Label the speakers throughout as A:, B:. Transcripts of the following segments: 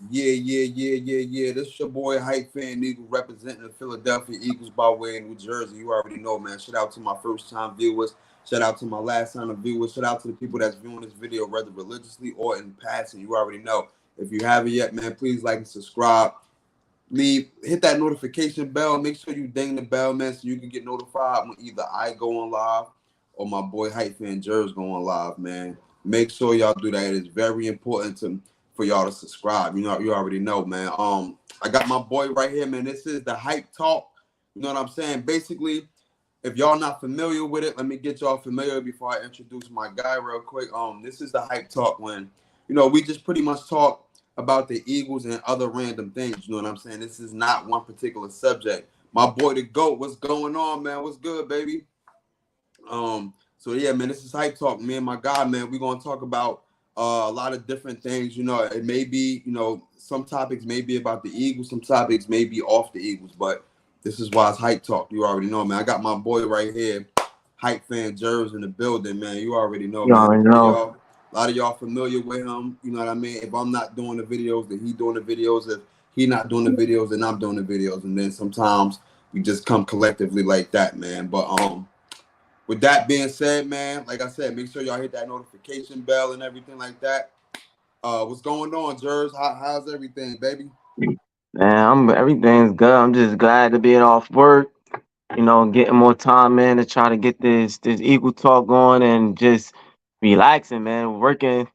A: Yeah. This is your boy Hype Fan Eagle representing the Philadelphia Eagles by way of New Jersey. You already know, man. Shout out to my first time viewers. Shout out to my last time viewers. Shout out to the people that's viewing this video, whether religiously or in passing. You already know. If you haven't yet, man, please like and subscribe. Hit that notification bell. Make sure you ding the bell, man, so you can get notified when either I go on live or my boy Hype Fan Jers go on live, man. Make sure y'all do that. It's very important for y'all to subscribe. You know, you already know, man. I got my boy right here, man. This is the Hype Talk. You know what I'm saying? Basically, if y'all not familiar with it, let me get y'all familiar before I introduce my guy real quick. This is the Hype Talk when, we just pretty much talk about the Eagles and other random things. You know what I'm saying? This is not one particular subject. My boy the GOAT, what's going on, man? What's good, baby? So yeah, man, this is Hype Talk. Me and my guy, man, we're gonna talk about a lot of different things. It may be, some topics may be about the Eagles, some topics may be off the Eagles, but this is why it's Hype Talk. You already know, man. I got my boy right here, Hype Fan Jers in the building, man. You already know,
B: You
A: man.
B: already know.
A: A lot of y'all familiar with him. You know what I mean? If I'm not doing the videos, then he doing the videos. If he not doing the videos, then I'm doing the videos. And then sometimes we just come collectively like that, man. But with that being said, man, like I said, make sure y'all hit that notification bell and everything like that. What's going on, Jers? How's everything, baby?
B: Man, everything's good. I'm just glad to be off work. Getting more time in to try to get this equal talk going and just relaxing, man. Working.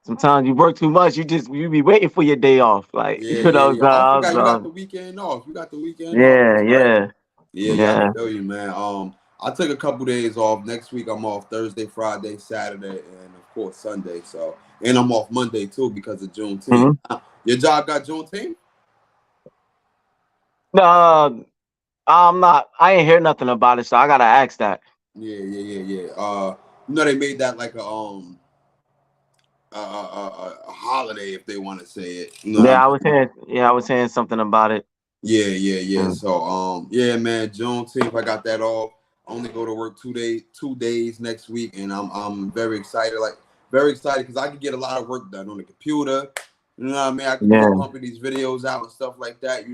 B: Sometimes you work too much. You be waiting for your day off. Like
A: Yeah. I forgot you got the weekend off. You got the weekend off.
B: yeah,
A: That's right.
B: yeah,
A: Yeah.
B: yeah,
A: I feel you, man. I took a couple days off. Next week I'm off Thursday, Friday, Saturday, and of course Sunday. So, and I'm off Monday too because of Juneteenth.
B: hmm
A: Your job got Juneteenth?
B: No, I'm not. I ain't hear nothing about it, so I gotta ask that.
A: Yeah. They made that like a holiday if they want to say it. You know what I
B: Yeah, I was
A: mean?
B: hearing. Yeah, I was hearing something about it.
A: Yeah.
B: Mm.
A: So yeah, man, Juneteenth, I got that off. I only go to work 2 days next week, and I'm very excited. Like very excited because I can get a lot of work done on the computer. You know what I mean? I can
B: Yeah,
A: pump these videos out and stuff like that.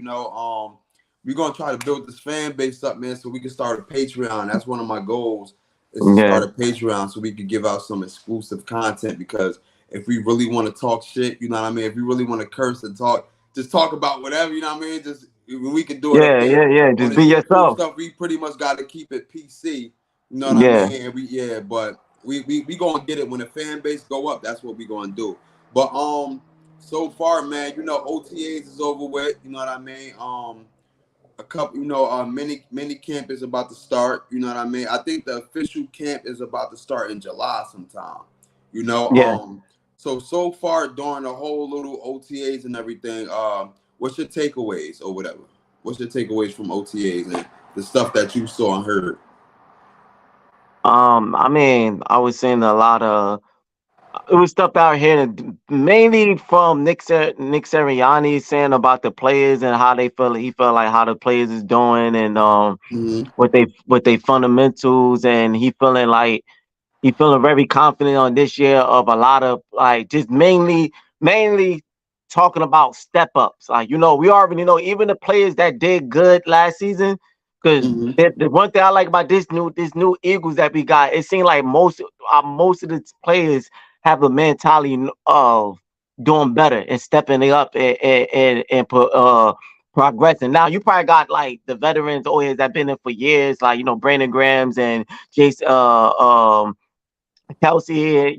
A: We're gonna try to build this fan base up, man, so we can start a Patreon. That's one of my goals is to
B: yeah,
A: start a Patreon so we can give out some exclusive content because if we really want to talk shit, you know what I mean? If we really want to curse and talk, just talk about whatever, you know what I mean? Just we can do it up there
B: yeah.
A: on
B: Just
A: this
B: be
A: YouTube
B: yourself.
A: stuff. We pretty much got to keep it PC, you know what I
B: Yeah.
A: mean? But we gonna get it when the fan base go up. That's what we gonna do. But so far, man, OTAs is over with. You know what I mean? A couple, mini camp is about to start. You know what I mean? I think the official camp is about to start in July sometime. You know,
B: Yeah.
A: so far during the whole little OTAs and everything, what's your takeaways or whatever? What's your takeaways from OTAs and the stuff that you saw and heard?
B: I mean, I was seeing a lot of it was stuff out here, mainly from Nick Sirianni saying about the players and how they feel. He felt like how the players is doing and
A: Mm-hmm.
B: what they fundamentals, and he feeling very confident on this year of a lot of like just mainly talking about step ups. Like we already know even the players that did good last season. Because
A: Mm-hmm.
B: the one thing I like about this new Eagles that we got, it seemed like most of the players have a mentality of doing better and stepping it up and progressing. Now you probably got like the veterans always that been in for years, like Brandon Grams and Jason Kelsey,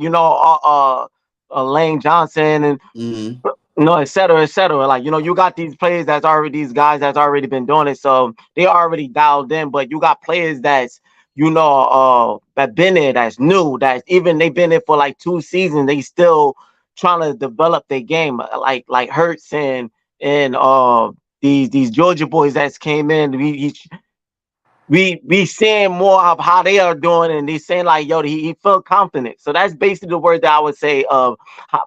B: Lane Johnson, and
A: Mm-hmm.
B: et cetera, et cetera. Like, you got these guys that's already been doing it, so they already dialed in. But you got players that been there, that's new, that even they've been there for like 2 seasons, they still trying to develop their game, like Hurts and these Georgia boys that's came in. We seeing more of how they are doing, and they saying like, yo, he felt confident. So that's basically the word that I would say of how,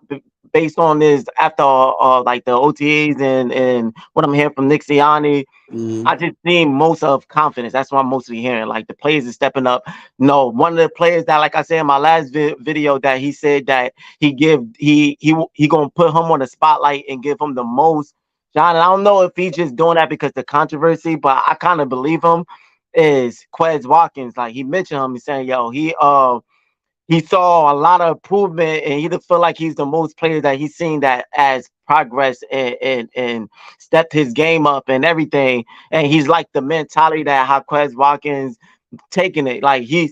B: based on this after like the OTAs and what I'm hearing from Nick Sirianni,
A: Mm-hmm.
B: I just seen most of confidence. That's what I'm mostly hearing. Like the players are stepping up. No, one of the players that, like I said in my last video, that he said that he gonna put him on the spotlight and give him the most. John, I don't know if he's just doing that because the controversy, but I kind of believe him. Is Quez Watkins? Like he mentioned him, he's saying, yo, he saw a lot of improvement, and he feel like he's the most players that he's seen that as progress and stepped his game up and everything. And he's like the mentality that how Quez Watkins taking it. Like yeah,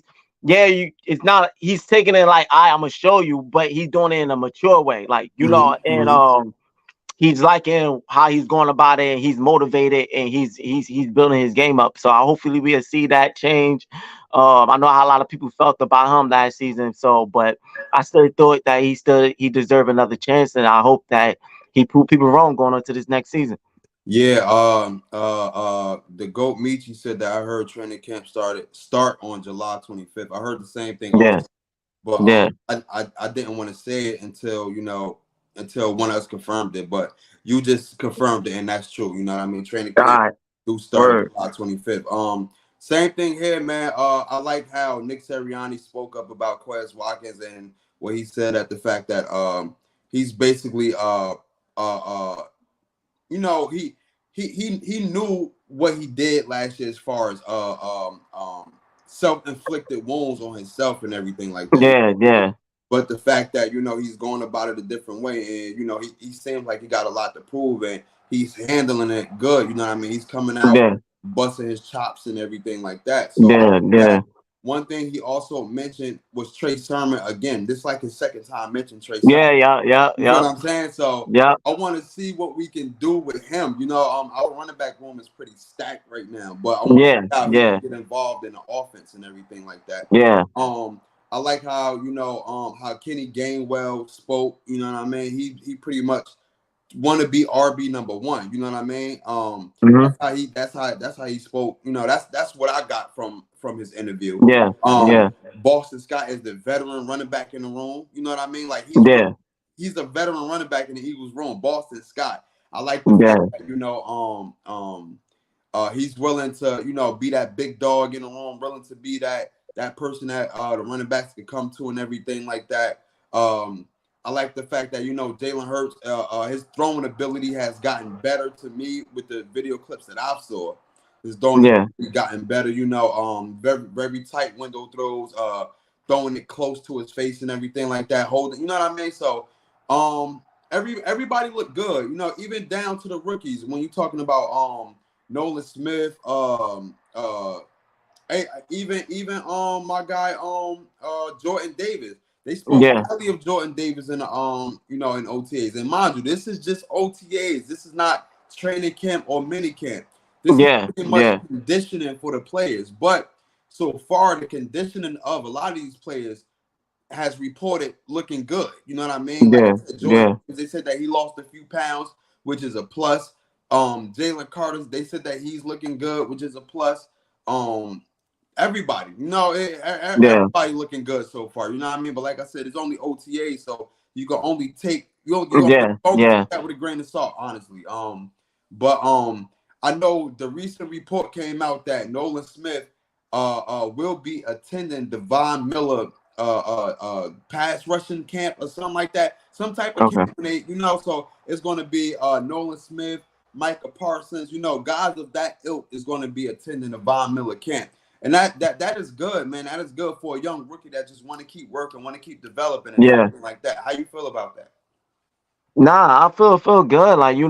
B: it's not he's taking it like I'm gonna show you, but he's doing it in a mature way. Like, and
A: Mm-hmm.
B: he's liking how he's going about it, and he's motivated, and he's building his game up. So hopefully we'll see that change. I know how a lot of people felt about him last season, so but I still thought that he deserved another chance, and I hope that he proved people wrong going into this next season.
A: Yeah, the GOAT Michi said that I heard training camp start on July 25th. I heard the same thing
B: Yeah,
A: also, but
B: yeah,
A: I didn't want to say it until until one of us confirmed it. But you just confirmed it, and that's true. You know what I mean? Training
B: all
A: camp
B: right,
A: do start
B: word,
A: July 25th. Same thing here, man. I like how Nick Sirianni spoke up about Quez Watkins and what he said at the fact that he's basically uh you know, he knew what he did last year as far as self-inflicted wounds on himself and everything like that.
B: yeah, yeah,
A: But the fact that he's going about it a different way, and he seems like he got a lot to prove, and he's handling it good. You know what I mean? He's coming out
B: yeah,
A: busting his chops and everything like that. So I
B: yeah,
A: think
B: yeah,
A: that one thing he also mentioned was Trey Sermon again. This is like his second time mentioning Trey Sermon.
B: yeah, yeah, yeah,
A: You feel
B: yeah,
A: what I'm saying? So
B: yeah,
A: I want to see what we can do with him. Our running back room is pretty stacked right now, but I want to see
B: yeah,
A: how he can
B: yeah,
A: get involved in the offense and everything like that.
B: yeah,
A: I like how how Kenny Gainwell spoke. You know what I mean? He pretty much want to be RB number one. You know what I mean?
B: hmm,
A: That's how he spoke. That's what I got from his interview.
B: yeah,
A: Um,
B: yeah,
A: Boston Scott is the veteran running back in the room. You know what I mean? Like
B: yeah,
A: he's a veteran running back in the Eagles room. Boston Scott. I like the fact
B: yeah,
A: that he's willing to be that big dog in the room, willing to be that person that the running backs can come to and everything like that. I like the fact that Jalen Hurts, his throwing ability has gotten better to me with the video clips that I've saw. His throwing
B: yeah,
A: ability gotten better. Very very tight window throws, throwing it close to his face and everything like that. Holding, you know what I mean? So, everybody looked good. Even down to the rookies. When you're talking about Nolan Smith, even my guy Jordan Davis. They spoke
B: yeah,
A: highly of Jordan Davis in the in OTAs. And mind you, this is just OTAs. This is not training camp or mini camp. This is
B: yeah,
A: pretty much
B: yeah,
A: conditioning for the players. But so far, the conditioning of a lot of these players has reported looking good. You know what I mean? Like I
B: yeah,
A: said, Jordan,
B: yeah,
A: they said that he lost a few pounds, which is a plus. Jalen Carter, they said that he's looking good, which is a plus. Everybody,
B: yeah,
A: everybody looking good so far. You know what I mean? But like I said, it's only OTA, so you can only take
B: yeah,
A: only
B: yeah,
A: take that with a grain of salt, honestly. But I know the recent report came out that Nolan Smith will be attending Devon Miller pass rushing camp or something like that, some type of
B: okay,
A: camp. So it's going to be Nolan Smith, Micah Parsons, guys of that ilk is going to be attending the Von Miller camp. And that is good, man. That is good for a young rookie that just want to keep working, want to keep developing and
B: yeah.
A: everything like that. How you feel about that?
B: Nah, I feel good. Like, he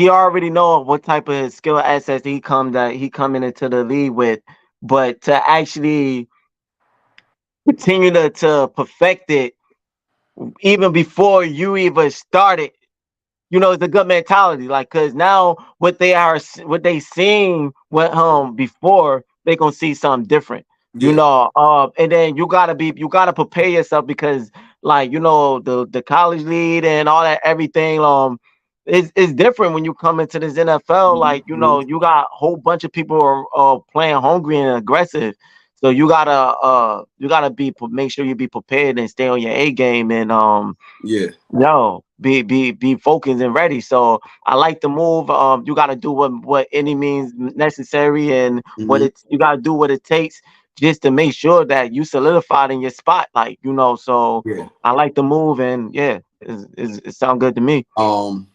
B: already know what type of skill assets he coming into the league with, but to actually continue to perfect it even before you even started, it's a good mentality. Like, cause now what they seen with him before, they gonna see something different.
A: Yeah.
B: And then you gotta prepare yourself because, like, the college lead and all that everything is different when you come into this NFL. Like,
A: Mm-hmm.
B: you got a whole bunch of people are playing hungry and aggressive. So you gotta make sure you be prepared and stay on your A game, and
A: Yeah.
B: no, be focused and ready. So I like the move. You got to do what any means necessary, and
A: Hmm.
B: you got to do what it takes just to make sure that you solidified in your spot. Like, so
A: Yeah.
B: I like the move, and yeah, it sound good to me.
A: Um,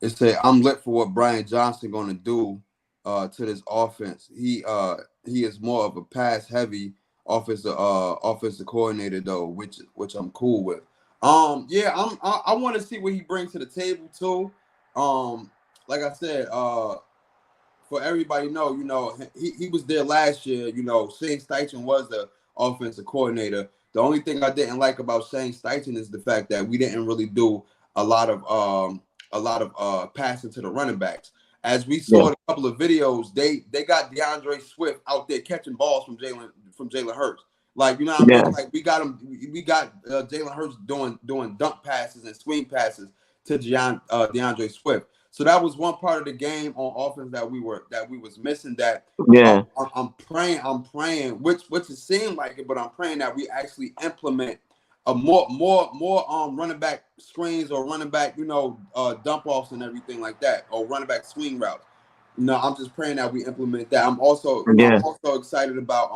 A: it said I'm lit for what Brian Johnson gonna do to this offense. He is more of a pass heavy offensive coordinator though, which I'm cool with. Yeah, I want to see what he brings to the table too. Like I said, for everybody know, he was there last year. Shane Steichen was the offensive coordinator. The only thing I didn't like about Shane Steichen is the fact that we didn't really do a lot of passing to the running backs. As we
B: Yeah,
A: saw in a couple of videos, they got DeAndre Swift out there catching balls from Jalen Hurts. Like, you know what I mean?
B: yeah,
A: Like, we got Jalen Hurts doing dunk passes and swing passes to DeAndre Swift. So that was one part of the game on offense that we was missing. That
B: yeah,
A: I'm praying, which it seemed like it, but I'm praying that we actually implement a more running back screens or running back dump offs and everything like that, or running back swing routes. I'm just praying that we implement that. I'm
B: yeah,
A: also excited about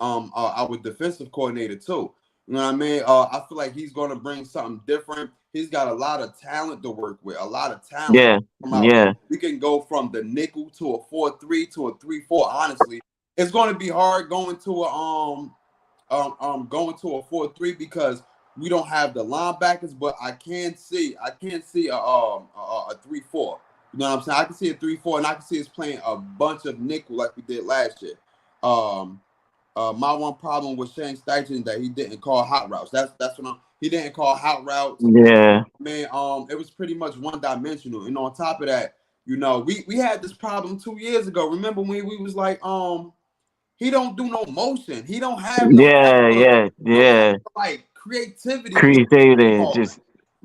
A: our defensive coordinator too. You know what I mean? I feel like he's going to bring something different. He's got a lot of talent to work with, a lot of talent.
B: yeah,
A: Come out.
B: yeah,
A: We can go from the nickel to a 4-3 to a 3-4. Honestly, it's going to be hard going to a 4-3 because we don't have the linebackers, but I can see a 3-4. You know what I'm saying? I can see a 3-4, and I can see us playing a bunch of nickel like we did last year. Um, my one problem with Shane Steichen that he didn't call hot routes. He didn't call hot routes.
B: yeah,
A: Man, it was pretty much one dimensional. And on top of that, we had this problem 2 years ago. Remember when we was like, he don't do no motion. He don't have no type
B: yeah,
A: of
B: yeah,
A: no type
B: yeah.
A: of like creativity with
B: Creativity,
A: calling.
B: just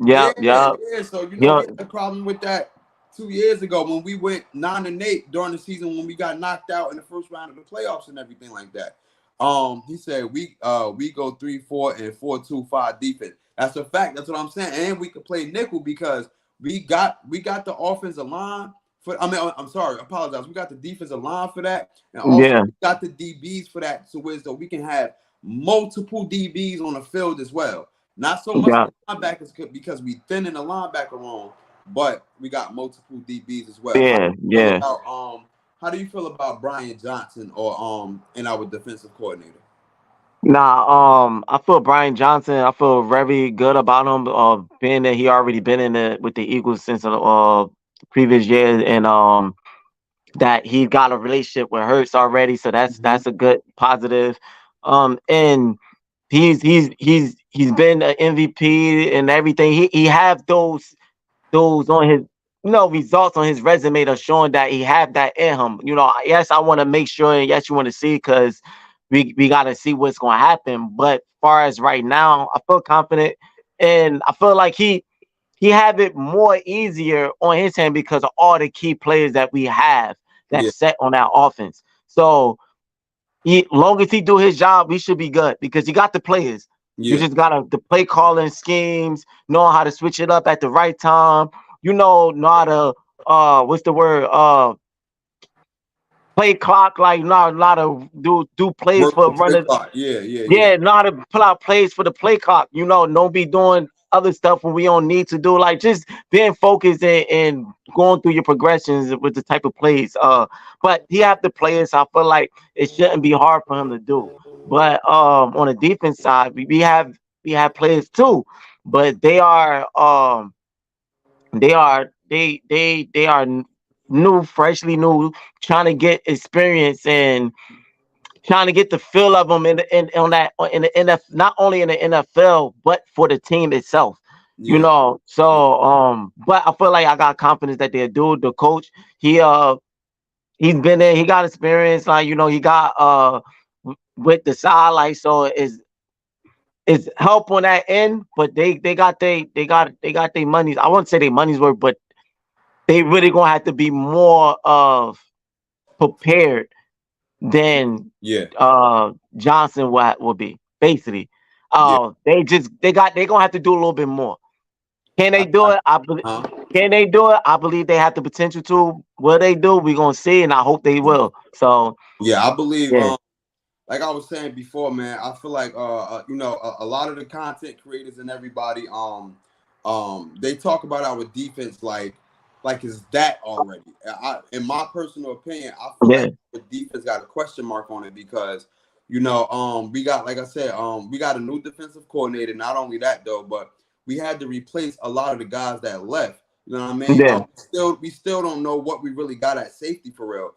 A: Yeah,
B: yep, yep,
A: yeah. So we
B: yep,
A: had a problem with that 2 years ago when we went 9-8 during the season when we got knocked out in the first round of the playoffs and everything like that. He said we go 3-4 and 4-2-5 defense. That's a fact. That's what I'm saying. And we could play nickel because we got the offensive line for. I mean, I'm sorry, apologize. We got the defensive line for that, and also
B: yeah,
A: we got the DBs for that. So we can have multiple DBs on the field as well. Not so much
B: yeah,
A: the linebackers because we thin in the linebacker room, but we got multiple DBs as well.
B: yeah, yeah.
A: How do you feel about Brian Johnson or in our defensive coordinator?
B: Nah, I feel Brian Johnson. I feel very good about him. Being that he already been in it with the Eagles since previous years, and that he got a relationship with Hurts already. So
A: Mm-hmm.
B: that's a good positive. And he's been an MVP and everything. He have those on his results on his resume that showing that he have that in him. Yes, I want to make sure, and yes, you want to see because we got to see what's going to happen. But far as right now, I feel confident, and I feel like he have it more easier on his hand because of all the key players that we have
A: Yeah,
B: that's set on that offense. So long as he do his job, we should be good because he got the players. You
A: yeah.
B: just gotta the play calling schemes, know how to switch it up at the right time. Know how to what's the word? Play clock, like know how to do plays
A: Work
B: for
A: the play
B: running.
A: clock. Yeah, yeah, yeah.
B: Yeah, know how to pull out plays for the play clock. Don't be doing other stuff when we don't need to do. Like just being focused and going through your progressions with the type of plays. But he have the players. So I feel like it shouldn't be hard for him to do. But on the defense side, we have players too, but they are new, freshly new, trying to get experience and trying to get the feel of them in on that in the NF, not only in the NFL but for the team itself.
A: Yeah, yeah,
B: But I feel like I got confidence that they'll do. The coach, he's been there, he got experience, like he got with the side, like so it's help on that end, but they got their monies. I wouldn't say their money's worth, but they really gonna have to be more of prepared than
A: Yeah.
B: Johnson will be basically.
A: Yeah.
B: They gonna have to do a little bit more. Can they do it?
A: Huh?
B: Can they do it? I believe they have the potential to. Will they do? We're gonna see, and I hope they will. So
A: Yeah, I believe.
B: yeah,
A: Like I was saying before, man, I feel like a lot of the content creators and everybody, they talk about our defense like it's that already. In my personal opinion, I feel
B: yeah,
A: like the defense got a question mark on it because, we got, like I said, we got a new defensive coordinator. Not only that though, but we had to replace a lot of the guys that left. You know what I mean?
B: yeah,
A: We still don't know what we really got at safety for real.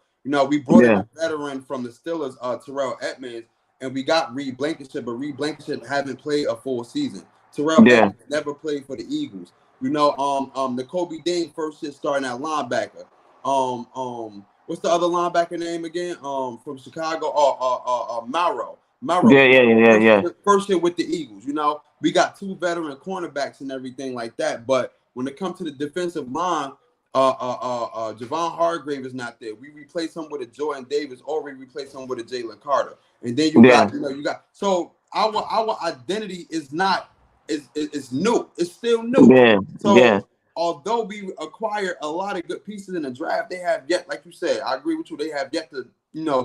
A: We brought in
B: yeah,
A: a veteran from the Steelers, Terrell Edmonds, and we got Reed Blankenship, but Reed Blankenship haven't played a full season. Terrell
B: yeah,
A: Edmonds never played for the Eagles. N'Kobe Dean first year starting at linebacker. What's the other linebacker name again? From Chicago, Mauro.
B: yeah, yeah, yeah, yeah,
A: First year with the Eagles. We got two veteran cornerbacks and everything like that. But when it comes to the defensive line, Javon Hargrave is not there. We replace him with a Jordan Davis, or we replace him with a Jalen Carter. And then
B: yeah,
A: so our identity is not is new. It's still new.
B: yeah, yeah,
A: So although we acquired a lot of good pieces in the draft, they have yet, like you said, I agree with you, they have yet to,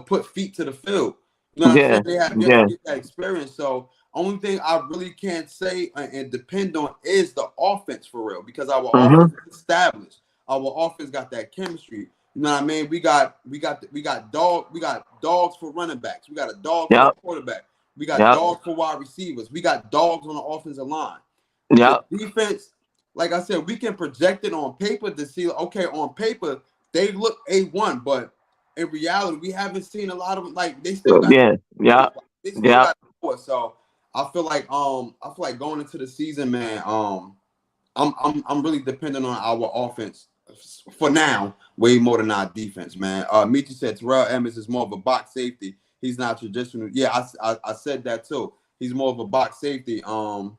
A: put feet to the field. You know what I'm
B: yeah,
A: saying? They have yet to
B: yeah.
A: get that experience. So only thing I really can't say and depend on is the offense for real, because our
B: Mm-hmm.
A: offense is established. Our offense got that chemistry. You know what I mean? We got dogs for running backs. We got a dog for the
B: Yep,
A: quarterback. We got
B: yep,
A: dogs for wide receivers. We got dogs on the offensive line. The
B: yep,
A: defense, like I said, we can project it on paper to see, okay, on paper, they look A1, but in reality, we haven't seen a lot of them. Like, they still got
B: yeah, yep,
A: they still
B: yep,
A: got more. So I feel like going into the season, man, I'm really dependent on our offense for now, way more than our defense, man. Michi said Terrell Emmons is more of a box safety. He's not traditional. Yeah, I said that too. He's more of a box safety. I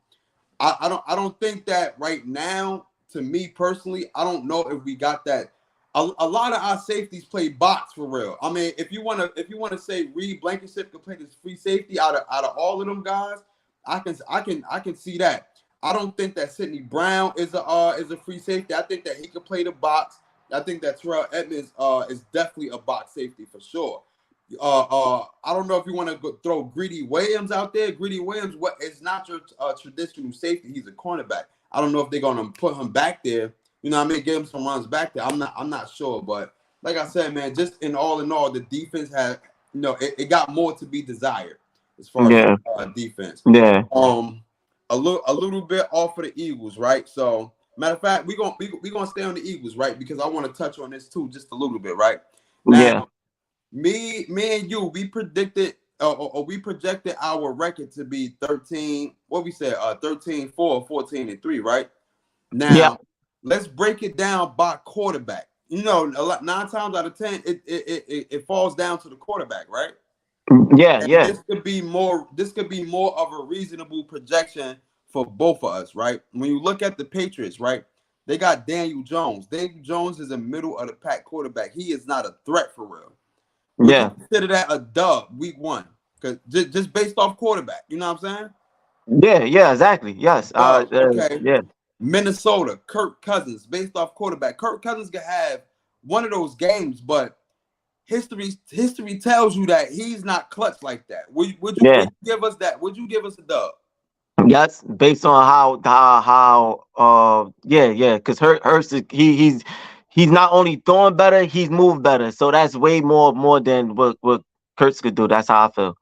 A: don't think that right now. To me personally, I don't know if we got that. A lot of our safeties play box for real. I mean, if you wanna say Reed Blankenship could play this free safety out of all of them guys, I can see that. I don't think that Sidney Brown is a free safety. I think that he could play the box. I think that Terrell Edmonds is definitely a box safety for sure. I don't know if you want to throw Greedy Williams out there. Greedy Williams, what is not your traditional safety. He's a cornerback. I don't know if they're gonna put him back there. You know what I mean? Give him some runs back there. I'm not sure, but like I said, man, just in all, the defense had, it got more to be desired as far as
B: yeah,
A: defense.
B: yeah,
A: A little bit off of the Eagles, right? So matter of fact, we gonna stay on the Eagles, right? Because I want to touch on this too, just a little bit, right?
B: yeah,
A: Now, me and you, we predicted or we projected our record to be 13. What we said, 13-4, 14-3, right?
B: yeah,
A: Now, let's break it down by quarterback. Nine times out of 10, it falls down to the quarterback, right?
B: yeah,
A: And
B: yeah,
A: this could be more of a reasonable projection for both of us, right? When you look at the Patriots, right? They got Daniel Jones. Daniel Jones is a middle of the pack quarterback. He is not a threat for real. Would you
B: yeah,
A: consider that a dub week one? Because just based off quarterback, you know what I'm saying?
B: yeah, yeah, exactly. Yes.
A: Okay.
B: Yeah,
A: Minnesota, Kirk Cousins, based off quarterback. Kirk Cousins could have one of those games, but history tells you that he's not clutch like that. Would you
B: yeah.
A: give us that? Would you give us a dub?
B: Yes, based on how yeah, yeah, because Hurst he's not only throwing better, he's moved better. So that's way more than what Kurtz could do. That's how I feel.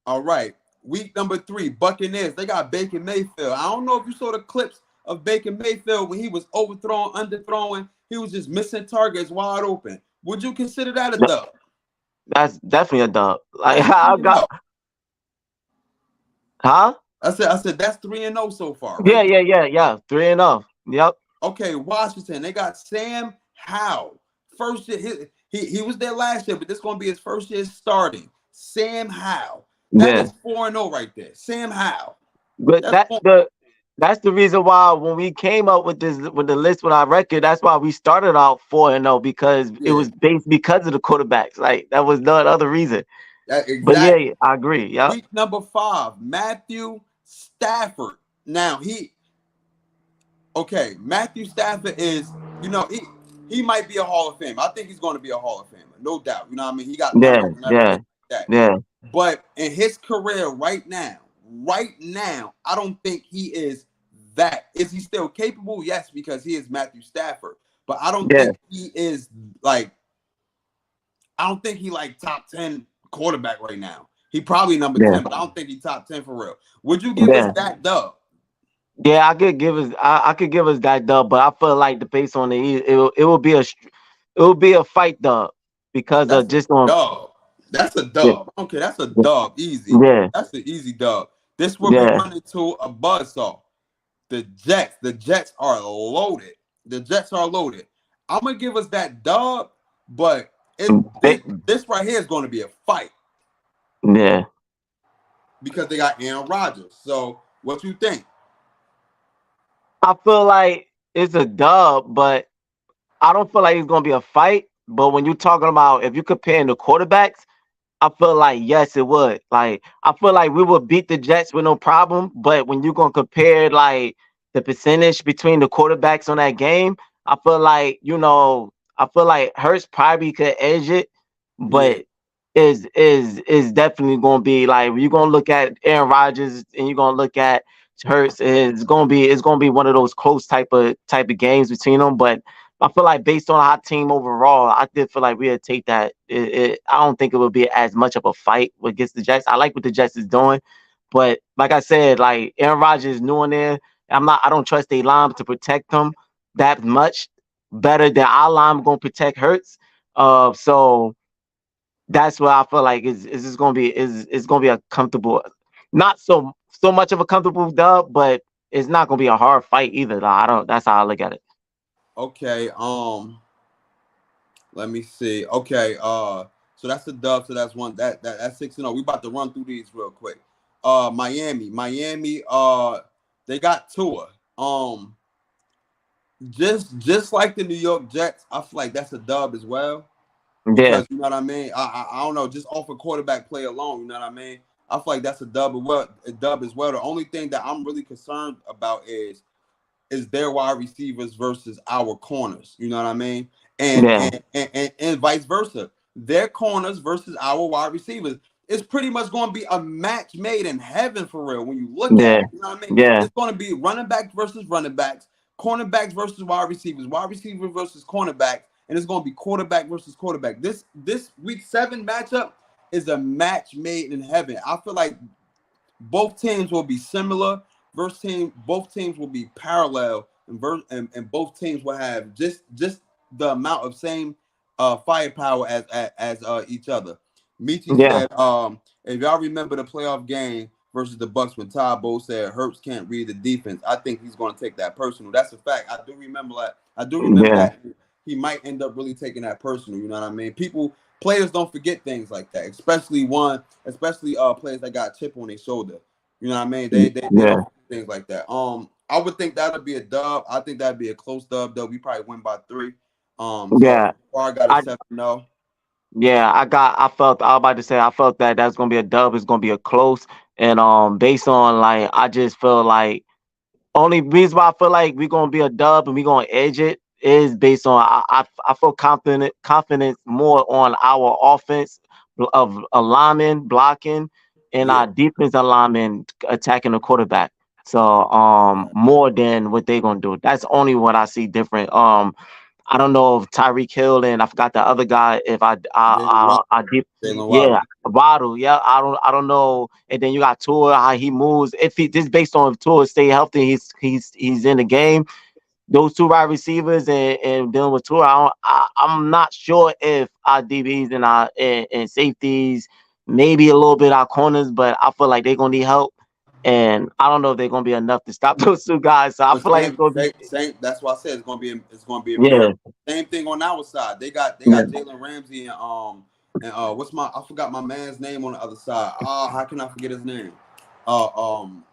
A: All right. Week number 3, Buccaneers. They got Baker Mayfield. I don't know if you saw the clips of Baker Mayfield when he was overthrown, underthrowing. He was just missing targets wide open. Would you consider that a
B: Th-
A: dub?
B: That's definitely a dub. Like
A: That's
B: I
A: 3 and
B: got
A: 0.
B: huh?
A: I said that's 3-0 so far,
B: Yeah,
A: right?
B: yeah, yeah, yeah. 3-0. Yep.
A: Okay, Washington. They got Sam Howell. First year, he was there last year, but this is going to be his first year starting. Sam Howell. That
B: Yeah.
A: is 4-0 right there. Sam Howell.
B: But
A: That's
B: that's the reason why when we came up with the list with our record, that's why we started out 4-0 because it
A: yeah.
B: was based because of the quarterbacks. Like that was no other reason. But
A: Exactly.
B: yeah, I agree. Yep.
A: Week number 5, Matthew Stafford. Now Matthew Stafford is, he might be a Hall of Fame. I think he's going to be a Hall of Famer, no doubt. You know what I mean? He got
B: Yeah,
A: numbers and
B: yeah,
A: everything like that.
B: yeah,
A: But in his career right now, I don't think he is that. Is he still capable? Yes, because he is Matthew Stafford. But I don't
B: yeah,
A: think he is like, I don't think he like top 10 quarterback right now. He probably number
B: yeah,
A: 10, but I don't think he top 10 for real. Would you give us
B: yeah.
A: that dub?
B: Yeah, I could give us that dub, but I feel like the based on the it will be it will be a fight dub because of
A: That's a
B: just on
A: dub. That's a
B: yeah,
A: dub. Okay, that's a dub. Easy.
B: yeah,
A: That's an easy dub. This where we
B: yeah,
A: run into a buzzsaw. The Jets. The Jets are loaded. The Jets are loaded. I'm gonna give us that dub, but this right here is going to be a fight
B: yeah.
A: because they got Aaron Rodgers. So what you think?
B: I feel like it's a dub, but I don't feel like it's gonna be a fight. But when you're talking about if you're comparing the quarterbacks, I feel like yes, it would. Like I feel like we would beat the Jets with no problem. But when you're gonna compare like the percentage between the quarterbacks on that game, I feel like I feel like Hurts probably could edge it,
A: Yeah.
B: but is definitely gonna be like when you're gonna look at Aaron Rodgers and you're gonna look at Hurts, it's gonna be one of those close type of games between them. But I feel like based on our team overall, I did feel like we had take that. I don't think it would be as much of a fight against the Jets. I like what the Jets is doing, but like I said, like Aaron Rodgers is new in there. I don't trust their line to protect him that much better than our line gonna protect Hurts. So that's what I feel like is just gonna be is gonna be a comfortable, not so much of a comfortable dub, but it's not gonna be a hard fight either. Like, I don't. That's how I look at it.
A: Okay. Let me see. Okay. So that's a dub. So that's one. That's 6-0. We about to run through these real quick. Miami. They got Tua. Just like the New York Jets, I feel like that's a dub as well
B: Yeah,
A: because you know what I mean. I don't know. Just off of quarterback play alone, you know what I mean. I feel like that's a dub as well. A dub as well. The only thing that I'm really concerned about is their wide receivers versus our corners. You know what I mean? And
B: yeah,
A: and vice versa. Their corners versus our wide receivers. It's pretty much going to be a match made in heaven for real when you look at
B: yeah,
A: it. You know what I mean?
B: yeah,
A: It's going to be running backs versus running backs, cornerbacks versus wide receivers versus cornerbacks, and it's going to be quarterback versus quarterback. This week 7 matchup is a match made in heaven. I feel like both teams will be similar. Both teams will be parallel, and both teams will have just the amount of same firepower as each other. Michi
B: yeah,
A: said, if y'all remember the playoff game versus the Bucks when Todd Bowles said Hurts can't read the defense, I think he's going to take that personal. That's a fact. I do remember that. I do remember
B: yeah,
A: that he might end up really taking that personal. You know what I mean? Players don't forget things like that, especially players that got a chip on their shoulder. You know what I mean? They
B: yeah,
A: don't forget things like that. I would think that'll be a dub. I think that'd be a close dub though. We probably win by 3. So
B: yeah.
A: far I got a
B: I
A: 7-0.
B: Yeah, I was about to say I felt that that's gonna be a dub. It's gonna be a close, and based on like I just feel like only reason why I feel like we're gonna be a dub and we're gonna edge it is based on I feel confident more on our offense of alignment blocking and
A: Yeah.
B: our defense alignment attacking the quarterback. So more than what they gonna do. That's only what I see different. I don't know if Tyreek Hill and I forgot the other guy. If
A: Jalen Waddle.
B: I did,
A: Jalen
B: yeah,
A: Waddle.
B: Waddle. Yeah, I don't know. And then you got Tua, how he moves. If he just based on if Tua stay healthy, he's in the game. Those two wide receivers and dealing with Tua, I'm not sure if our DBs and our and safeties, maybe a little bit our corners, but I feel like they're gonna need help. And I don't know if they're gonna be enough to stop those two guys. So I
A: But
B: feel like it's gonna be
A: same. That's why I said it's gonna be a
B: yeah,
A: miracle. Same thing on our side. They
B: yeah,
A: got Jalen Ramsey and what's I forgot my man's name on the other side. How can I forget his name? Um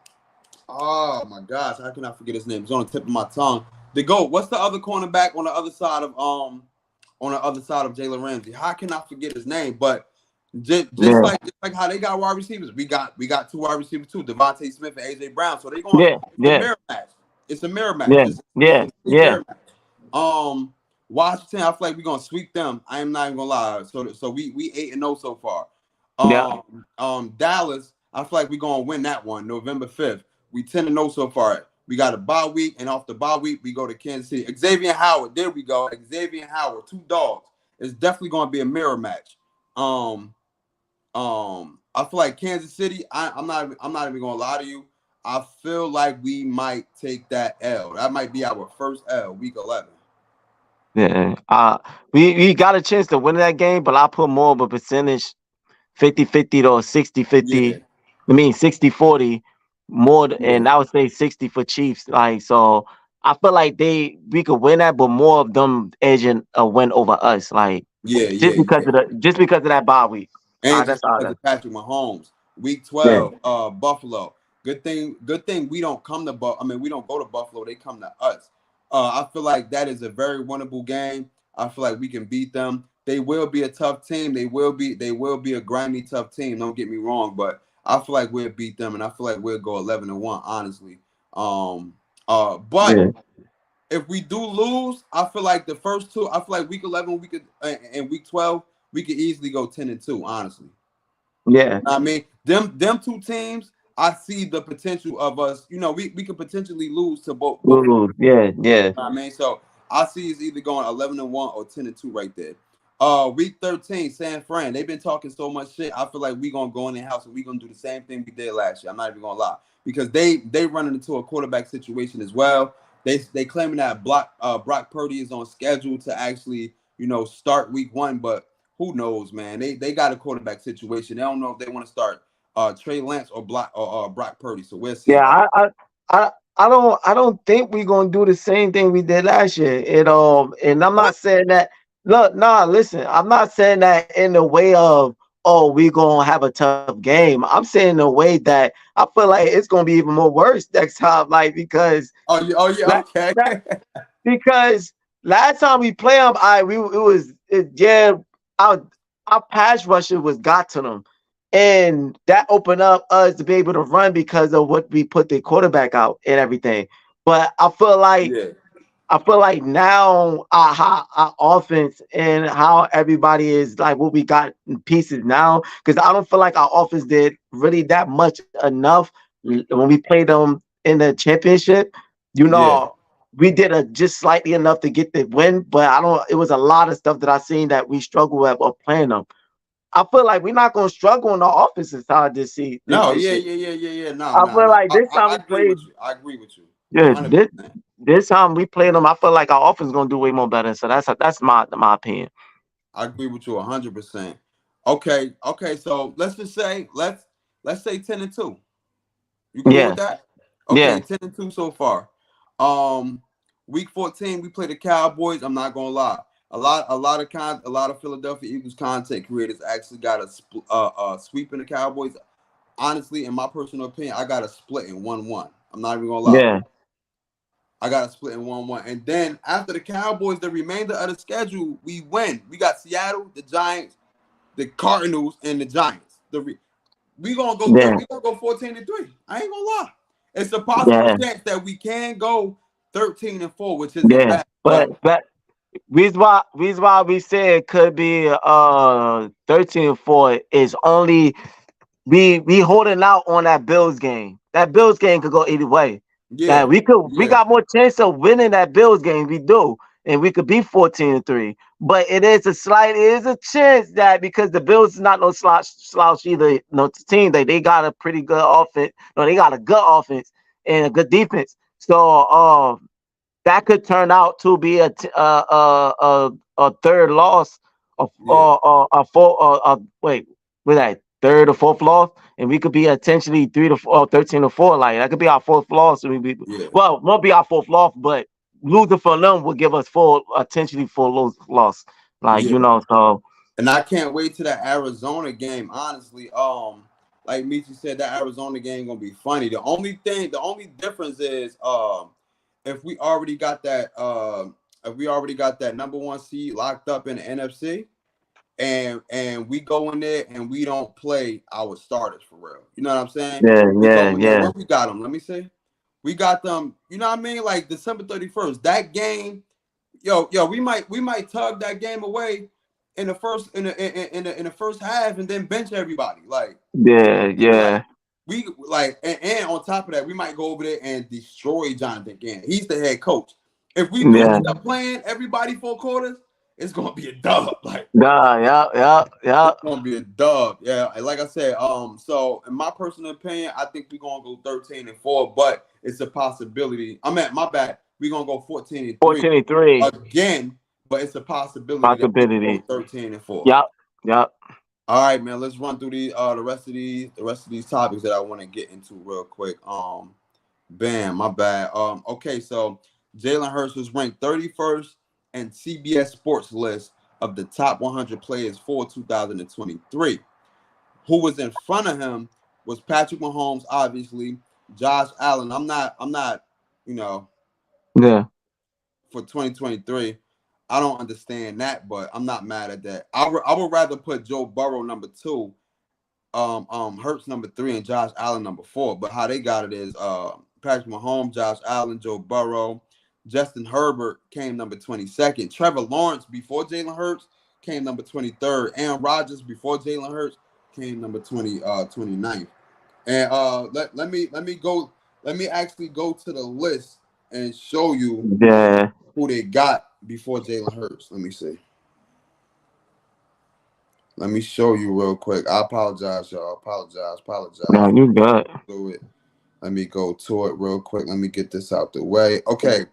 A: oh my gosh, how can I forget his name? It's on the tip of my tongue. The GOAT. What's the other cornerback on the other side of Jalen Ramsey? How can I forget his name? But
B: Yeah,
A: just like how they got wide receivers. We got two wide receivers too, Devontae Smith and AJ Brown. So they going.
B: yeah,
A: It's a
B: yeah,
A: mirror match. It's a mirror match.
B: yeah,
A: It's a
B: yeah,
A: complete
B: yeah,
A: mirror match. Washington, I feel like we're gonna sweep them. I am not even gonna lie. So we 8-0 so far.
B: yeah,
A: Dallas, I feel like we're gonna win that one November 5th. We 10-0 so far. We got a bye week, and off the bye week, we go to Kansas City. Xavier Howard, there we go. Xavier Howard, two dogs. It's definitely gonna be a mirror match. Um, I feel like Kansas City. I'm not even gonna lie to you. I feel like we might take that L. That might be our first L, week 11.
B: yeah. We got a chance to win that game, but I put more of a percentage 50-50 or 60-50.
A: Yeah,
B: I mean 60-40 more,
A: yeah,
B: and I would say 60 for Chiefs. Like so, I feel like we could win that, but more of them edging a win over us. Like
A: yeah, yeah, yeah.
B: just because of that bye week.
A: And just
B: That's all
A: because
B: that.
A: of Patrick Mahomes, week
B: Yeah,
A: 12, Buffalo. Good thing we don't come to we don't go to Buffalo. They come to us. I feel like that is a very winnable game. I feel like we can beat them. They will be a tough team. They will be a grindy tough team. Don't get me wrong, but I feel like we'll beat them, and I feel like we'll go 11-1. Honestly, but
B: yeah,
A: if we do lose, I feel like the first two. I feel like week 11, we could, and week 12, we could easily go 10-2. Honestly,
B: yeah.
A: I mean them two teams. I see the potential of us. We could potentially lose to both of them.
B: Ooh, yeah, yeah,
A: I mean, so I see it's either going 11-1 or 10-2 right there. Week 13, San Fran. They've been talking so much shit. I feel like we gonna go in their house and we gonna do the same thing we did last year. I'm not even gonna lie because they running into a quarterback situation as well. They claiming that Brock Purdy is on schedule to actually start week 1, but who knows, man? They got a quarterback situation. They don't know if they want to start Trey Lance or Brock Purdy. So we'll see
B: yeah.
A: about that.
B: I, I don't think we're gonna do the same thing we did last year. And I'm not saying that. Look, nah, listen. I'm not saying that in the way of we gonna have a tough game. I'm saying in a way that I feel like it's gonna be even more worse next time. Like because
A: Oh yeah,
B: that,
A: okay.
B: that because last time we played them, yeah, our our pass rusher was got to them, and that opened up us to be able to run because of what we put the quarterback out and everything. But
A: Yeah.
B: I feel like now our offense and how everybody is like what we got in pieces now, because I don't feel like our offense did really that much enough when we played them in the championship. You
A: Yeah.
B: know, we did a just slightly enough to get the win, but I don't. It was a lot of stuff that I seen that we struggle with of playing them. I feel like we're not gonna struggle on the offensive side
A: No,
B: this
A: yeah,
B: year.
A: yeah, yeah, yeah, yeah. No,
B: I
A: no,
B: feel
A: no.
B: like
A: I,
B: this
A: I,
B: time
A: I
B: we
A: agree with
B: played.
A: you. I agree with you.
B: Yeah,
A: 100%.
B: this time we played them, I feel like our offense gonna do way more better. So that's my opinion.
A: I agree with you 100%. Okay, okay. So let's say 10-2. You cool with
B: Yeah,
A: that? Okay,
B: yeah,
A: 10-2 so far. Um, week 14 we play the Cowboys. I'm not gonna lie. A lot of Philadelphia Eagles content creators actually got a sweep in the Cowboys. Honestly, in my personal opinion, I got a split in 1-1. I'm not even gonna lie.
B: yeah,
A: I got a split in 1-1. And then after the Cowboys, the remainder of the schedule, we win. We got Seattle, the Giants, the Cardinals, and the Giants.
B: yeah,
A: We gonna go 14-3. I ain't gonna lie. It's a possible
B: yeah,
A: chance that we can go 13-4, which isn't
B: yeah.
A: bad.
B: But
A: But
B: reason why we say it could be 13-4 is only we holding out on that Bills game. That Bills game could go either way. That
A: yeah,
B: we
A: yeah,
B: got more chance of winning that Bills game. We do, and we could be 14-3. But it is a chance that because the Bills is not no slouch either. No team they got a pretty good offense. No, they got a good offense and a good defense. So that could turn out to be a third loss of
A: yeah,
B: a four wait with that third or fourth loss, and we could be potentially 13-4. Like that could be our fourth loss.
A: yeah,
B: Well, won't be our fourth loss, but losing for them will give us full potentially full loss. Like
A: yeah.
B: so
A: And I can't wait to that Arizona game. Honestly, like Michi said, that Arizona game gonna be funny. The only difference is, if we already got that, if we already got that number one seed locked up in the NFC, and we go in there and we don't play our starters for real. You know what I'm saying?
B: Yeah,
A: We
B: yeah,
A: go in there.
B: yeah,
A: Where we got them? Let me see. We got them. You know what I mean? Like December 31st. That game, yo, we might tug that game away in the first in the first half and then bench everybody.
B: yeah,
A: Like
B: yeah,
A: we like and on top of that, we might go over there and destroy Jonathan Gann. He's the head coach. If we do
B: yeah.
A: end up playing everybody 4 quarters, it's gonna be a dub. Like
B: Nah, yeah, yeah, yeah.
A: it's gonna be a dub. Yeah, and like I said, so in my personal opinion, I think we're gonna go 13-4, but it's a possibility. I'm at my bad. We're gonna go 14-3
B: 14-3
A: again, but it's a possibility that we can go
B: possibility.
A: 13-4.
B: Yep, yep.
A: All right, man. Let's run through the rest of these topics that I want to get into real quick. Bam, my bad. Okay, so Jalen Hurts was ranked 31st in CBS Sports list of the top 100 players for 2023. Who was in front of him was Patrick Mahomes, obviously, Josh Allen. I'm not, you know,
B: Yeah,
A: for 2023. I don't understand that, but I'm not mad at that. I would rather put Joe Burrow number 2, Hurts number 3, and Josh Allen number 4. But how they got it is Patrick Mahomes, Josh Allen, Joe Burrow, Justin Herbert came number 22nd. Trevor Lawrence before Jalen Hurts came number 23rd. Aaron Rodgers before Jalen Hurts came number 29th. And let me actually go to the list and show you
B: yeah.
A: who they got before Jalen Hurts. Let me see. Let me show you real quick. I apologize, y'all.
B: No,
A: Apologize.
B: you good.
A: Do it. Let me go to it real quick. Let me get this out the way. Okay.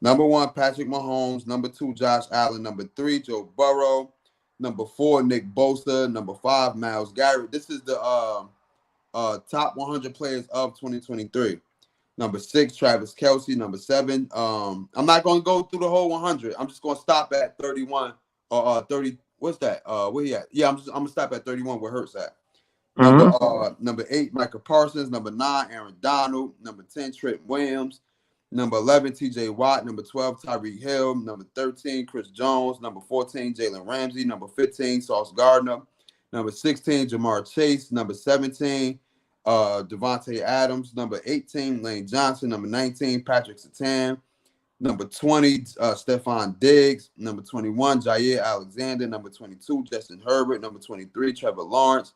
A: Number 1, Patrick Mahomes. Number 2, Josh Allen. Number 3, Joe Burrow. Number 4, Nick Bosa. Number 5, Myles Garrett. This is the top 100 players of 2023. Number 6, Travis Kelce. Number 7, I'm not going to go through the whole 100. I'm just going to stop at 31 or 30. What's that? Where he at? Yeah, I'm gonna stop at 31 where Hurts at.
B: Mm-hmm.
A: Number 8, Michael Parsons. Number 9, Aaron Donald. Number 10, Trent Williams. Number 11, T.J. Watt. Number 12, Tyreek Hill. Number 13, Chris Jones. Number 14, Jalen Ramsey. Number 15, Sauce Gardner. Number 16, Jamar Chase. Number 17, Devontae Adams. Number 18, Lane Johnson. Number 19, Patrick Surtain. Number 20, Stephon Diggs. Number 21, Jair Alexander. Number 22, Justin Herbert. Number 23, Trevor Lawrence.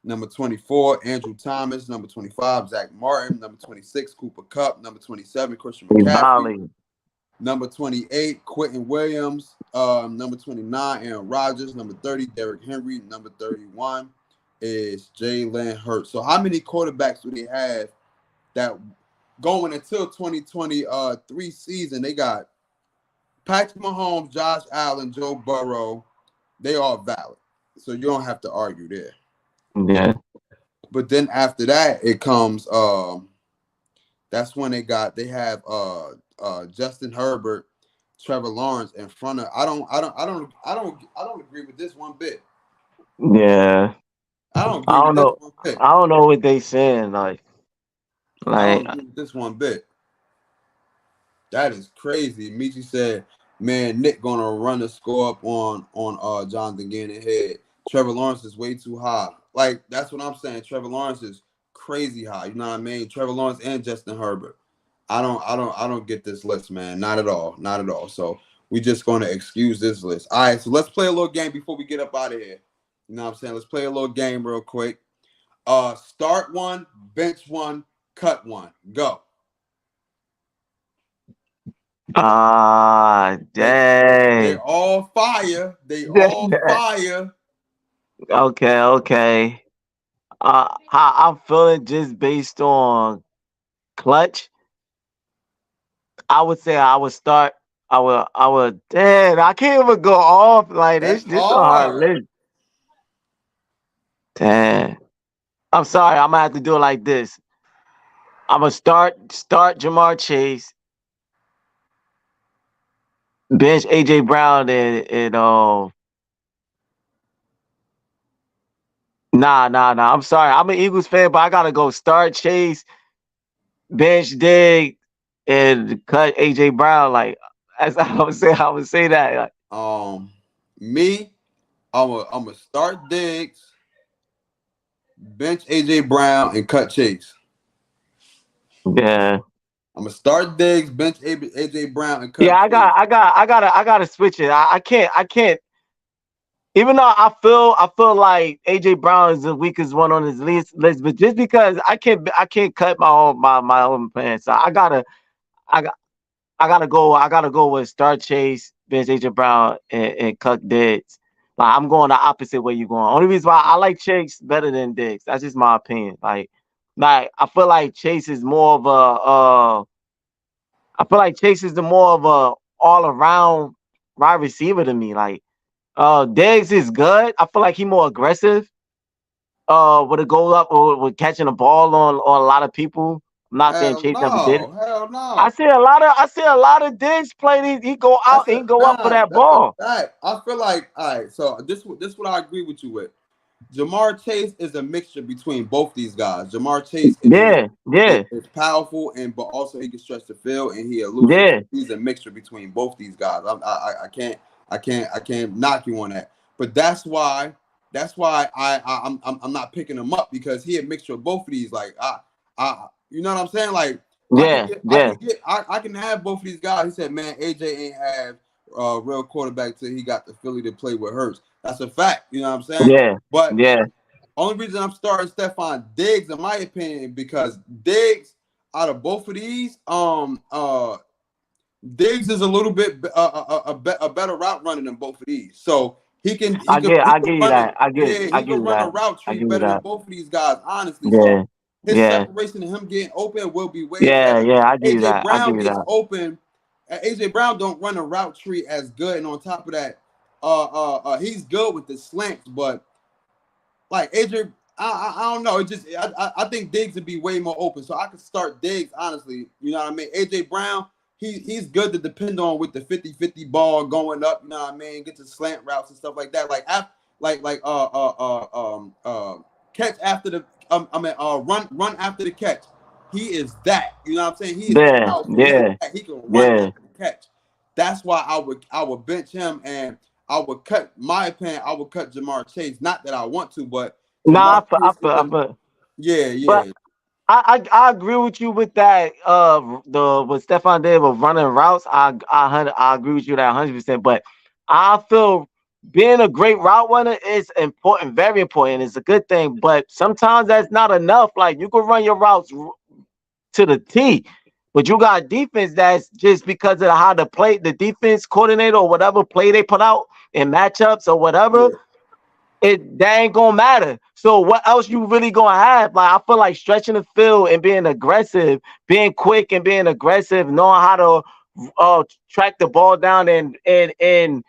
A: Number 24, Andrew Thomas. Number 25, Zach Martin. Number 26, Cooper Kupp. Number 27, Christian
B: He's
A: McCaffrey.
B: balling.
A: Number 28, Quentin Williams. Number 29, Aaron Rodgers. Number 30, Derrick Henry. Number 31 is Jalen Hurts. So how many quarterbacks do they have that going until 2023 season? They got Patrick Mahomes, Josh Allen, Joe Burrow. They are valid. So you don't have to argue there.
B: Yeah.
A: But then after that, it comes that's when they have Justin Herbert, Trevor Lawrence in front of I don't agree with this one bit.
B: Yeah.
A: I don't
B: I
A: agree with
B: don't
A: this
B: know.
A: one bit.
B: I don't know what they saying.
A: I
B: Like,
A: don't agree with this one bit. That is crazy. Michi said, man, Nick gonna run the score up on Jonathan Gannon head. Trevor Lawrence is way too high. Like, that's what I'm saying. Trevor Lawrence is crazy high. You know what I mean? Trevor Lawrence and Justin Herbert. I don't get this list, man. Not at all. Not at all. So we just gonna excuse this list. All right, so let's play a little game before we get up out of here. You know what I'm saying? Let's play a little game real quick. Start one, bench one, cut one. Go. They're
B: dang.
A: all fire. They all fire.
B: Okay, okay. How I'm feeling just based on clutch. I would say I would start. I would. Damn, I can't even go off like this.
A: That's
B: This a hard
A: hard.
B: list. Damn. I'm sorry. I'm gonna have to do it like this. I'm gonna start Jamar Chase, bench AJ Brown, and nah. I'm sorry. I'm an Eagles fan, but I gotta go start Chase, bench Dig, and cut AJ Brown. Like as I would say that. Like,
A: Um, me, I'm a start Diggs, bench AJ Brown, and cut Chase.
B: Yeah.
A: I'm gonna start Diggs, bench AJ Brown, and
B: Yeah,
A: cut Chase.
B: I gotta switch it. I can't. Even though I feel like AJ Brown is the weakest one on his list, but just because I can't cut my own plan, so I got I gotta go with Star Chase, Vince AJ Brown, and cut Diggs. Like I'm going the opposite way you're going. Only reason why I like Chase better than Diggs. That's just my opinion. Like I feel like Chase is more of a I feel like Chase is the more of a all around wide receiver to me. Like Diggs is good. I feel like he more aggressive. With a goal up or with catching the ball on a lot of people. I'm not saying
A: Hell
B: Chase never did it.
A: no, hell no.
B: I see a lot of Diggs play. He go out and he go up for that
A: That's a
B: ball.
A: fact. I feel like all right. So this what I agree with you with. Jamar Chase is a mixture between both these guys. Jamar Chase
B: Yeah, yeah,
A: is powerful and but also he can stretch the field and he elusive.
B: yeah.
A: He's a mixture between both these guys. I can't knock you on that. But that's why I'm not picking him up because he a mixture of both of these. Like I you know what I'm saying? Like
B: Yeah, yeah,
A: I can have both of these guys. He said, man, AJ ain't have real quarterback till he got the Philly to play with Hurts. That's a fact. You know what I'm saying?
B: yeah,
A: But
B: yeah.
A: only reason I'm starting Stephon Diggs, in my opinion, because Diggs, out of both of these, Diggs is a little bit a better route runner than both of these. So he
B: I
A: can
B: give you
A: run a
B: that. I
A: he
B: give
A: can
B: you
A: run a
B: that.
A: route
B: I
A: tree
B: give you
A: better than
B: that.
A: both of these guys, honestly. So
B: Yeah,
A: his
B: yeah,
A: separation and him getting open will be way
B: yeah,
A: better.
B: yeah. I give you
A: AJ
B: that. I give
A: Brown
B: you
A: gets
B: that.
A: open. AJ Brown don't run a route tree as good, and on top of that, he's good with the slants, but like AJ, I don't know. It just I think Diggs would be way more open, so I could start Diggs honestly. You know what I mean? AJ Brown, he's good to depend on with the 50-50 ball going up. You know what I mean? Get to slant routes and stuff like that. Catch after the run after the catch. He is that. You know what I'm saying? He is
B: Yeah,
A: powerful. He is
B: yeah,
A: that. He can run
B: yeah.
A: after the catch. That's why I would bench him and I would cut my opinion. I would cut Jamar Chase. Not that I want to, but
B: Nah,
A: Jamar Chase is
B: I
A: a
B: feel.
A: yeah,
B: But
A: yeah,
B: I agree with you with that. The what Stephon did with running routes. I agree with you that 100%. But I feel being a great route runner is important, very important. It's a good thing, but sometimes that's not enough. Like you can run your routes to the T, but you got defense that's just because of how the defense coordinator or whatever play they put out in matchups or whatever,
A: yeah,
B: that ain't gonna matter. So what else you really gonna have? Like I feel like stretching the field and being aggressive, being quick and being aggressive, knowing how to track the ball down and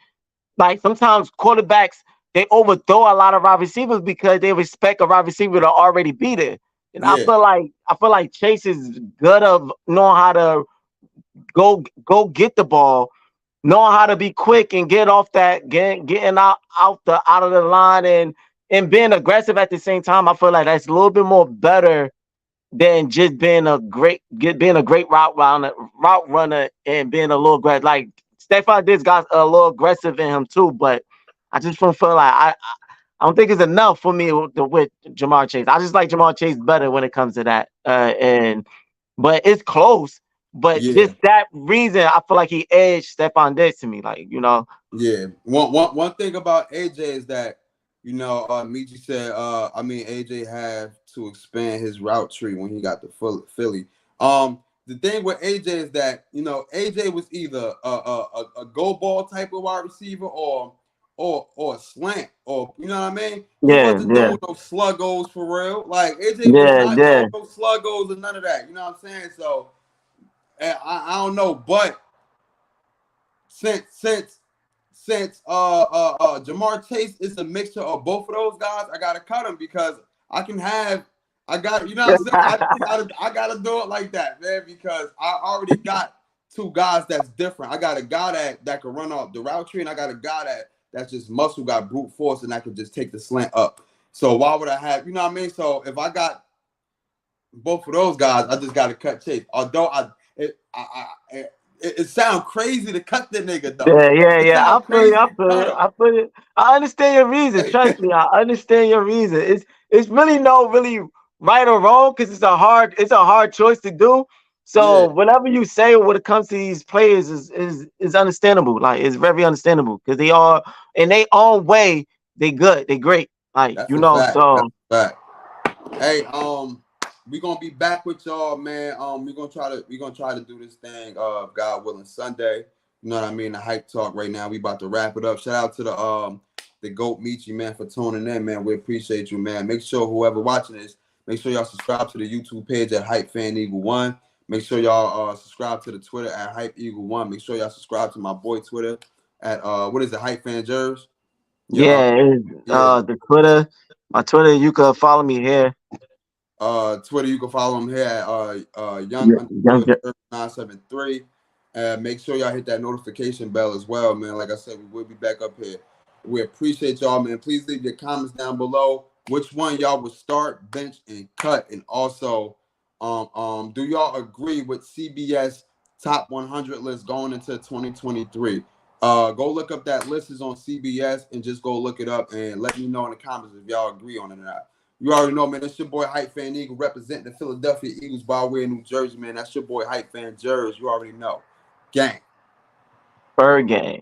B: like sometimes quarterbacks they overthrow a lot of wide receivers because they respect a wide receiver to already be there. And
A: yeah,
B: I feel like Chase is good of knowing how to go get the ball, knowing how to be quick and get off that getting out of the line and being aggressive at the same time. I feel like that's a little bit more better than just being a great route runner and being a little aggressive. Like Stephon this got a little aggressive in him too, but I just don't feel like I don't think it's enough for me with Jamar Chase. I just like Jamar Chase better when it comes to that. And but it's close. But
A: yeah,
B: just that reason, I feel like he edged Stephon Diggs to me. Like,
A: yeah. One thing about AJ is that Michi said, I mean AJ have to expand his route tree when he got to Philly. The thing with AJ is that AJ was either a go ball type of wide receiver or a slant or you know what I mean. He
B: yeah,
A: wasn't
B: yeah,
A: doing no sluggos for real. Like AJ was
B: yeah,
A: not
B: yeah.
A: doing no sluggos and none of that. You know what I'm saying? So I don't know, but since since since Jamar Chase is a mixture of both of those guys, I gotta cut him because I can have I got you know what I'm saying. I gotta do it like that, man, because I already got two guys that's different. I got a guy that can run off the route tree, and I got a guy that's just muscle, got brute force, and I can just take the slant up. So why would I have you know what I mean? So if I got both of those guys, I just got to cut Chase. Although it sounds crazy to cut the nigga though.
B: Yeah, yeah,
A: It
B: yeah. I
A: sounds
B: feel you.
A: crazy
B: I
A: to
B: feel it.
A: cut
B: I feel it. I understand your reason. Trust
A: him.
B: me, I understand your reason. It's really no really right or wrong because it's a hard choice to do. So
A: Yeah,
B: whatever you say when it comes to these players is understandable. Like it's very understandable because they are in their own way. They good. They great. Like
A: that's
B: you
A: a
B: know.
A: fact. That's
B: So
A: a fact. Hey, we gonna be back with y'all, man. We gonna try to do this thing, God willing, Sunday. You know what I mean? The hype talk right now. We about to wrap it up. Shout out to the Goat Michi, man, for tuning in, man. We appreciate you, man. Make sure whoever watching this, make sure y'all subscribe to the YouTube page at Hype Fan Eagle One. Make sure y'all subscribe to the Twitter at Hype Eagle One. Make sure y'all subscribe to my boy Twitter at what is it, Hype Fan Jers? Yeah,
B: yeah,
A: yeah.
B: the Twitter, my Twitter. You can follow me here.
A: Twitter, you can follow him here at young
B: Yeah, Young.
A: underscore 973. Make sure y'all hit that notification bell as well, man. Like I said, we will be back up here. We appreciate y'all, man. Please leave your comments down below. Which one y'all would start, bench, and cut? And also, do y'all agree with CBS top 100 list going into 2023? Go look up that list is on CBS and just go look it up and let me know in the comments if y'all agree on it or not. You already know, man. That's your boy Hype Fan Eagle representing the Philadelphia Eagles by way of New Jersey, man. That's your boy Hype Fan Jers. You already know. Gang.
B: Bird game.